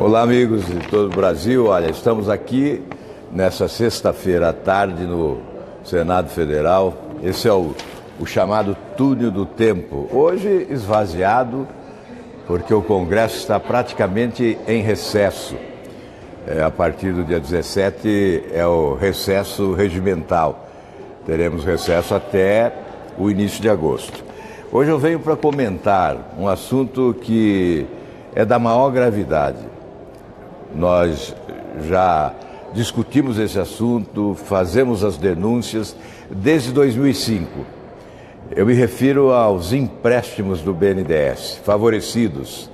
Olá, amigos de todo o Brasil. Olha, estamos aqui nessa sexta-feira à tarde no Senado Federal. Esse é o chamado túnel do tempo. Hoje esvaziado, porque o Congresso está praticamente em recesso. A partir do dia 17 é o recesso regimental. Teremos recesso até o início de agosto. Hoje eu venho para comentar um assunto que é da maior gravidade. Nós já discutimos esse assunto, fazemos as denúncias desde 2005. Eu me refiro aos empréstimos do BNDES, favorecidos.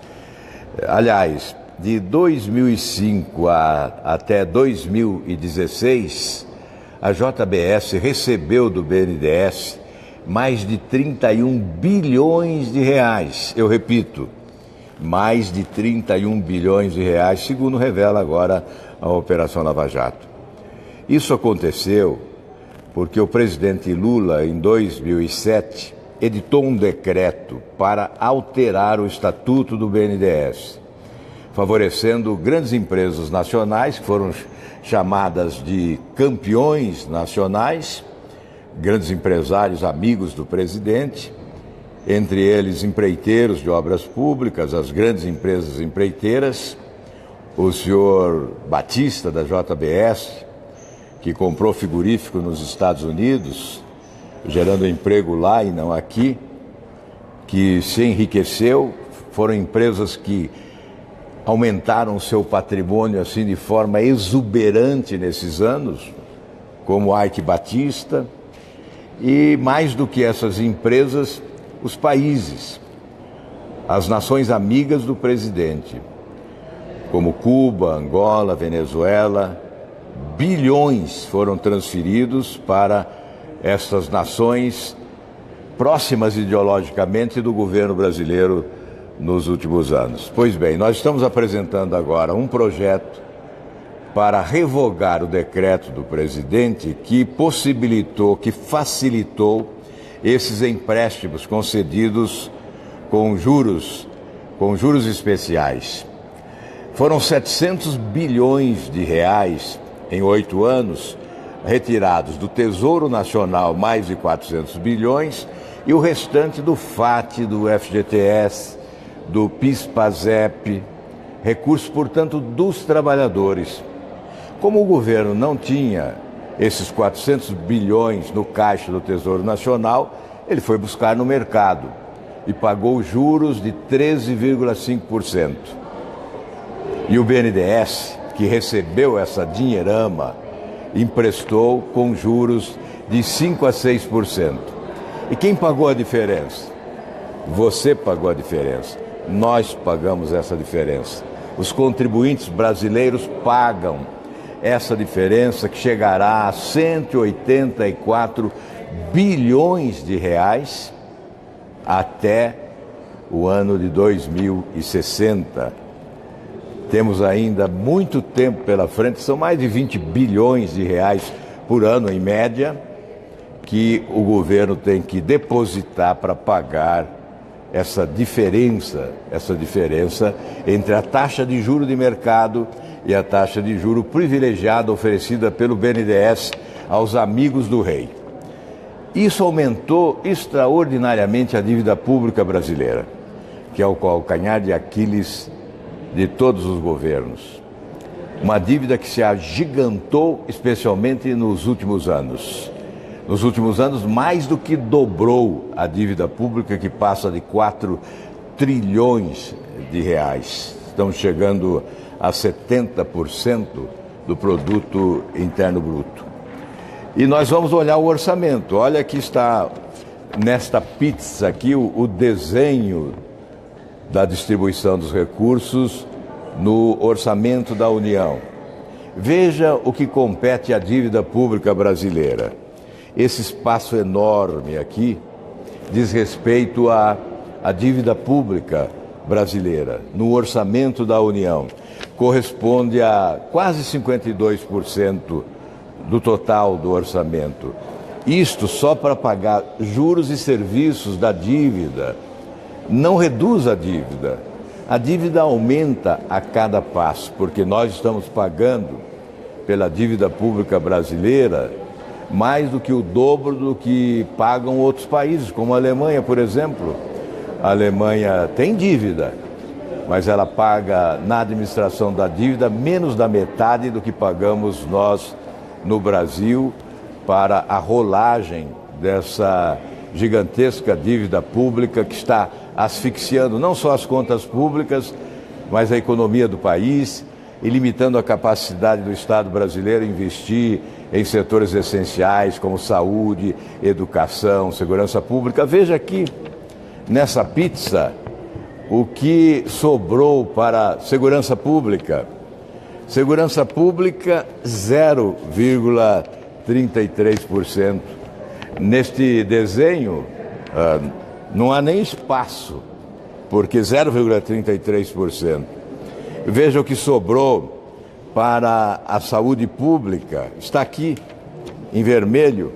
Aliás, de 2005 até 2016, a JBS recebeu do BNDES mais de 31 bilhões de reais. Eu repito, mais de 31 bilhões de reais, segundo revela agora a Operação Lava Jato. Isso aconteceu porque o presidente Lula, em 2007, editou um decreto para alterar o estatuto do BNDES, favorecendo grandes empresas nacionais, que foram chamadas de campeões nacionais, grandes empresários amigos do presidente, entre eles empreiteiros de obras públicas, as grandes empresas empreiteiras, o senhor Batista, da JBS, que comprou frigorífico nos Estados Unidos, gerando emprego lá e não aqui, que se enriqueceu. Foram empresas que aumentaram seu patrimônio assim de forma exuberante nesses anos, como a Ike Batista, e mais do que essas empresas, os países, as nações amigas do presidente, como Cuba, Angola, Venezuela, bilhões foram transferidos para essas nações próximas ideologicamente do governo brasileiro nos últimos anos. Pois bem, nós estamos apresentando agora um projeto para revogar o decreto do presidente que possibilitou, que facilitou esses empréstimos concedidos com juros especiais. Foram 700 bilhões de reais em 8 anos, retirados do Tesouro Nacional, mais de 400 bilhões, e o restante do FAT, do FGTS, do PIS/PASEP, recursos, portanto, dos trabalhadores. Como o governo não tinha esses 400 bilhões no caixa do Tesouro Nacional, ele foi buscar no mercado e pagou juros de 13,5%. E o BNDES, que recebeu essa dinheirama, emprestou com juros de 5% a 6%. E quem pagou a diferença? Você pagou a diferença. Nós pagamos essa diferença. Os contribuintes brasileiros pagam essa diferença, que chegará a 184 bilhões de reais até o ano de 2060. Temos ainda muito tempo pela frente, são mais de 20 bilhões de reais por ano, em média, que o governo tem que depositar para pagar essa diferença entre a taxa de juro de mercado e a taxa de juro privilegiada oferecida pelo BNDES aos amigos do rei. Isso aumentou extraordinariamente a dívida pública brasileira, que é o calcanhar de Aquiles de todos os governos. Uma dívida que se agigantou, especialmente nos últimos anos. Nos últimos anos, mais do que dobrou a dívida pública, que passa de 4 trilhões de reais. Estamos chegando a 70% do produto interno bruto. E nós vamos olhar o orçamento. Olha, aqui está, nesta pizza aqui, o desenho da distribuição dos recursos no orçamento da União. Veja o que compete à dívida pública brasileira. Esse espaço enorme aqui diz respeito à dívida pública brasileira no orçamento da União. Corresponde a quase 52% do total do orçamento. Isto só para pagar juros e serviços da dívida. Não reduz a dívida. A dívida aumenta a cada passo, porque nós estamos pagando pela dívida pública brasileira mais do que o dobro do que pagam outros países, como a Alemanha, por exemplo. A Alemanha tem dívida, mas ela paga na administração da dívida menos da metade do que pagamos nós no Brasil para a rolagem dessa gigantesca dívida pública que está asfixiando não só as contas públicas, mas a economia do país e limitando a capacidade do Estado brasileiro em investir em setores essenciais como saúde, educação, segurança pública. Veja aqui, nessa pizza, o que sobrou para segurança pública. Segurança pública, 0,33%. Neste desenho, não há nem espaço, porque 0,33%. Veja o que sobrou para a saúde pública. Está aqui, em vermelho,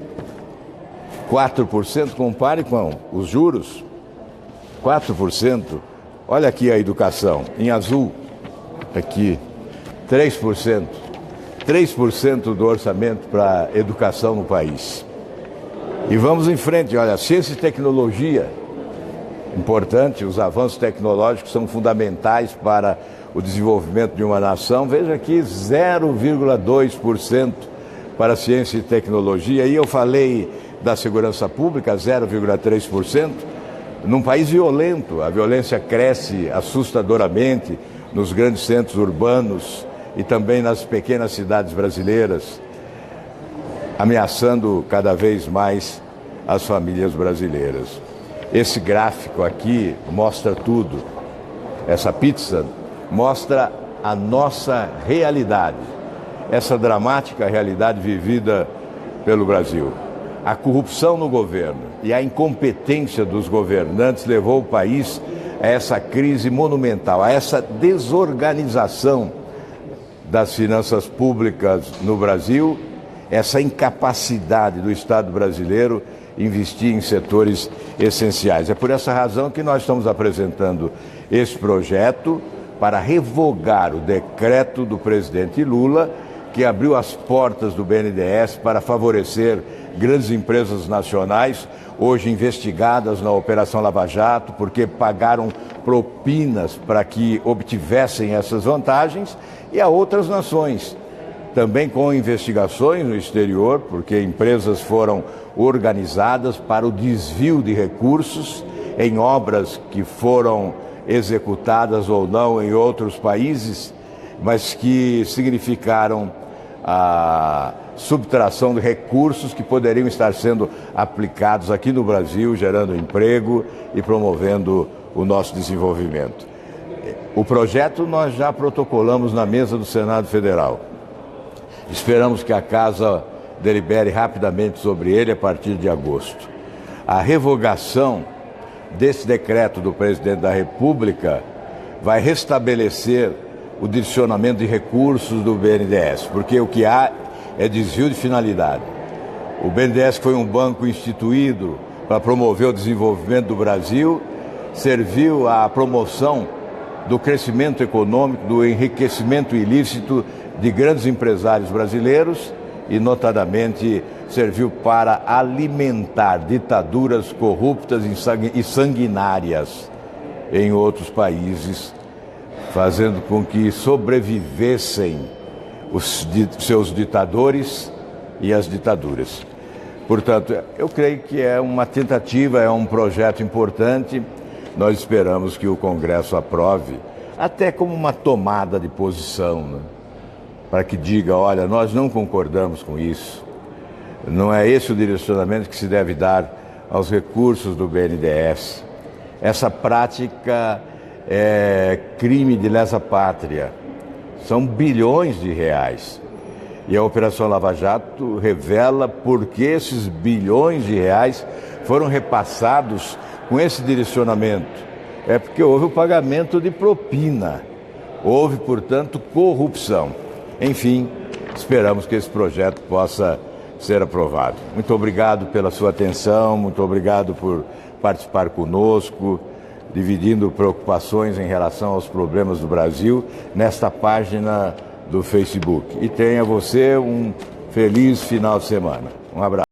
4%. Compare com os juros, 4%. Olha aqui a educação, em azul, aqui, 3%. 3% do orçamento para a educação no país. E vamos em frente, olha, ciência e tecnologia, importante, os avanços tecnológicos são fundamentais para o desenvolvimento de uma nação. Veja aqui, 0,2% para ciência e tecnologia. E eu falei da segurança pública, 0,3%. Num país violento, a violência cresce assustadoramente nos grandes centros urbanos e também nas pequenas cidades brasileiras, ameaçando cada vez mais as famílias brasileiras. Esse gráfico aqui mostra tudo. Essa pizza mostra a nossa realidade, essa dramática realidade vivida pelo Brasil. A corrupção no governo e a incompetência dos governantes levou o país a essa crise monumental, a essa desorganização das finanças públicas no Brasil, essa incapacidade do Estado brasileiro investir em setores essenciais. É por essa razão que nós estamos apresentando esse projeto para revogar o decreto do presidente Lula, que abriu as portas do BNDES para favorecer grandes empresas nacionais, hoje investigadas na Operação Lava Jato, porque pagaram propinas para que obtivessem essas vantagens, e a outras nações, também com investigações no exterior, porque empresas foram organizadas para o desvio de recursos em obras que foram executadas ou não em outros países, mas que significaram a subtração de recursos que poderiam estar sendo aplicados aqui no Brasil, gerando emprego e promovendo o nosso desenvolvimento. O projeto nós já protocolamos na mesa do Senado Federal. Esperamos que a Casa delibere rapidamente sobre ele a partir de agosto. A revogação desse decreto do presidente da República vai restabelecer o direcionamento de recursos do BNDES, porque o que há é desvio de finalidade. O BNDES foi um banco instituído para promover o desenvolvimento do Brasil, serviu à promoção do crescimento econômico, do enriquecimento ilícito de grandes empresários brasileiros e, notadamente, serviu para alimentar ditaduras corruptas e sanguinárias em outros países, fazendo com que sobrevivessem os seus ditadores e as ditaduras. Portanto, eu creio que é uma tentativa, é um projeto importante. Nós esperamos que o Congresso aprove, até como uma tomada de posição, né? Para que diga, olha, nós não concordamos com isso. Não é esse o direcionamento que se deve dar aos recursos do BNDES. Essa prática é crime de lesa pátria. São bilhões de reais. E a Operação Lava Jato revela por que esses bilhões de reais foram repassados com esse direcionamento. É porque houve o pagamento de propina. Houve, portanto, corrupção. Enfim, esperamos que esse projeto possa ser aprovado. Muito obrigado pela sua atenção, muito obrigado por participar conosco. dividindo preocupações em relação aos problemas do Brasil nesta página do Facebook. E tenha você um feliz final de semana. Um abraço.